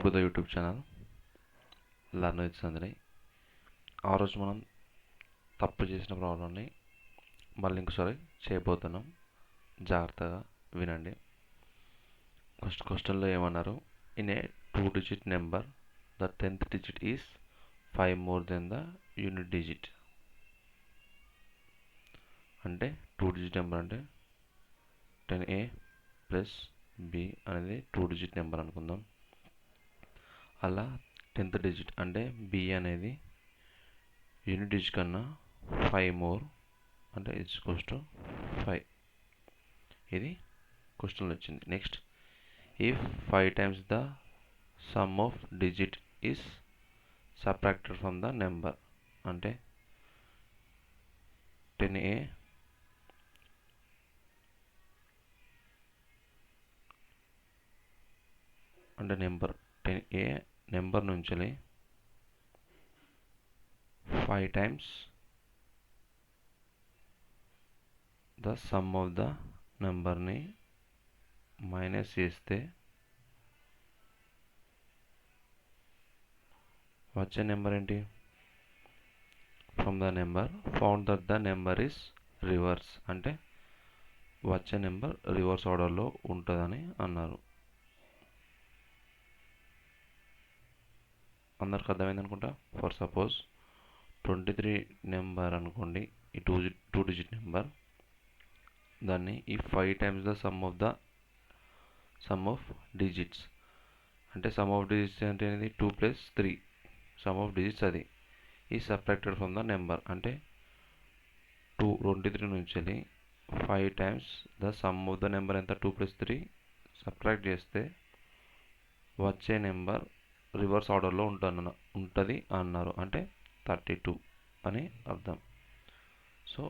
To the YouTube channel learn with Sanjay. ఆ రోజు మనం తప్పు చేసిన ప్రాబ్లమ్ని మళ్ళీ ఇంకోసారి చేయబోతున్నాం. జాగ్రత్తగా వినండి. ఫస్ట్ క్వశ్చన్లో ఏమన్నారు? In a 2-digit number the 10th digit is 5 more than the unit digit. అంటే 2-digit నెంబర్ అంటే 10A ప్లస్ B అనేది 2-digit నెంబర్ అనుకుందాం. అలా 10th digit అంటే B అనేది యూనిట్ డిజిట్ కన్నా 5 మోర్ అంటే ఇట్స్ ఈక్వల్స్ టు 5. ఇది క్వశ్చన్లో వచ్చింది. Next, if 5 times the sum of digit is subtracted from the number అంటే 10A అంటే నెంబర్ 10A నెంబర్ నుంచి 5 times the sum of the నెంబర్ని మైనస్ చేస్తే వచ్చే నెంబర్ ఏంటి? From the number found that the number is reverse అంటే వచ్చే number reverse ఆర్డర్లో ఉంటుందని అన్నారు. అందరికి అర్థమైంది అనుకుంటా. ఫర్ సపోజ్ 23 నెంబర్ అనుకోండి, ఈ 2-digit నెంబర్. దాన్ని ఈ 5 times the sum of digits అంటే సమ్ ఆఫ్ డిజిట్స్ అంటే అనేది 2 + 3 సమ్ ఆఫ్ డిజిట్స్ అది ఈ సబ్ట్రాక్టెడ్ ఫ్రమ్ ద నెంబర్ అంటే 23 నుంచి 5 times the sum of the number ఎంత? 2 + 3 సబ్ట్రాక్ట్ చేస్తే వచ్చే నెంబర్ రివర్స్ ఆర్డర్లో ఉంటుంది అన్నారు. అంటే 32 అని అర్థం. సో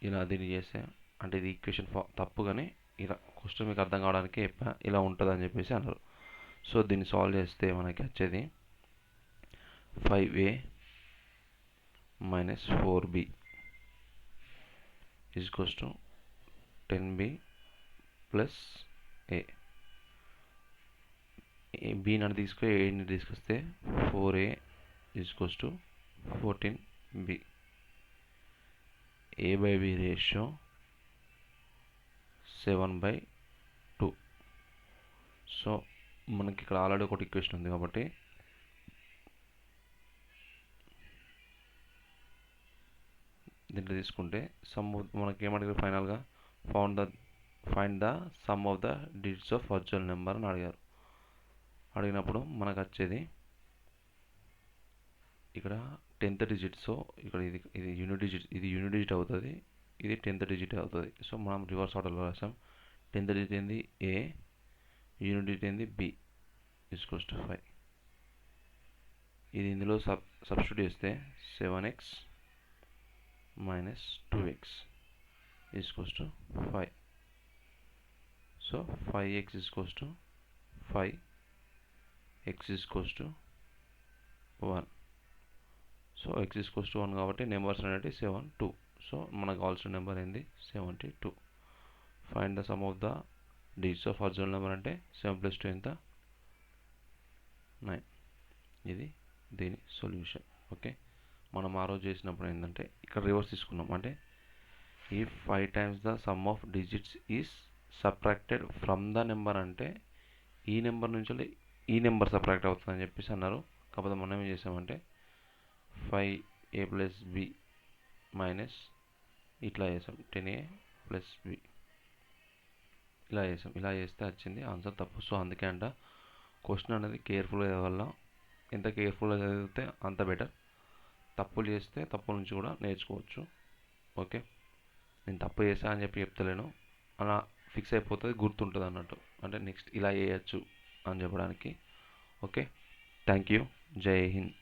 ఇలా దీన్ని చేస్తే అంటే ఇది ఈక్వేషన్ తప్పు, కానీ ఇలా క్వశ్చన్ మీకు అర్థం కావడానికి చెప్పా, ఇలా ఉంటుంది అని చెప్పేసి అన్నారు. సో దీన్ని సాల్వ్ చేస్తే మనకి వచ్చేది 5A - 4B equals to 10B + A. B నన్ను తీసుకొని ఏని తీసుకొస్తే 4A equals to 14B. A/B ratio 7/2. So మనకి ఇక్కడ ఆల్రెడీ ఒకటి ఈక్వేషన్ ఉంది కాబట్టి దీంట్లో తీసుకుంటే మనకి ఏమడిగారు? ఫైనల్గా find the sum of the digits of virtual number అని అడిగినప్పుడు మనకు వచ్చేది ఇక్కడ 10th digit. సో ఇక్కడ ఇది యూనిట్ డిజిట్ అవుతుంది, ఇది 10th digit అవుతుంది. సో మనం రివర్స్ ఆర్డర్లో రాసాం. 10th digit ఏంది? A, యూనిట్ డిజిట్ ఏంది? B equals to 5. ఇది ఇందులో సబ్స్టిట్యూట్ చేస్తే 7x - 2x equals to 5. So 5x equals to 5, x equals to 1. So x equals to 1 కాబట్టి నెంబర్స్ అనేవి 72. సో మనకు కావాల్సిన నెంబర్ ఏంది? 72. Find the sum of the digits of original number అంటే 7 + 2 ఎంత? 9. ఇది దీని సొల్యూషన్. ఓకే, మనం ఆ రోజు చేసినప్పుడు ఏంటంటే ఇక్కడ రివర్స్ తీసుకున్నాం. అంటే ఈ 5 times the sum of digits is subtracted from the number అంటే ఈ నెంబర్ నుంచి ఈ నెంబర్ సబ్ట్రాక్ట్ అవుతుందని చెప్పేసి అన్నారు. కాకపోతే మనం ఏం చేసామంటే 5A + B మైనస్ ఇట్లా చేసాం, 10A + B ఇలా చేసాం. ఇలా చేస్తే వచ్చింది ఆన్సర్ తప్పు. సో అందుకే అంట క్వశ్చన్ అనేది కేర్ఫుల్గా చదవాల. ఎంత కేర్ఫుల్గా చదివితే అంత బెటర్. తప్పులు చేస్తే తప్పుల నుంచి కూడా నేర్చుకోవచ్చు. ఓకే, నేను తప్పు చేసా అని చెప్తలేను, అలా ఫిక్స్ అయిపోతుంది, గుర్తుంటుంది అన్నట్టు. అంటే నెక్స్ట్ ఇలా చేయొచ్చు అని చెప్పడానికి. Okay, thank you. జై హింద్.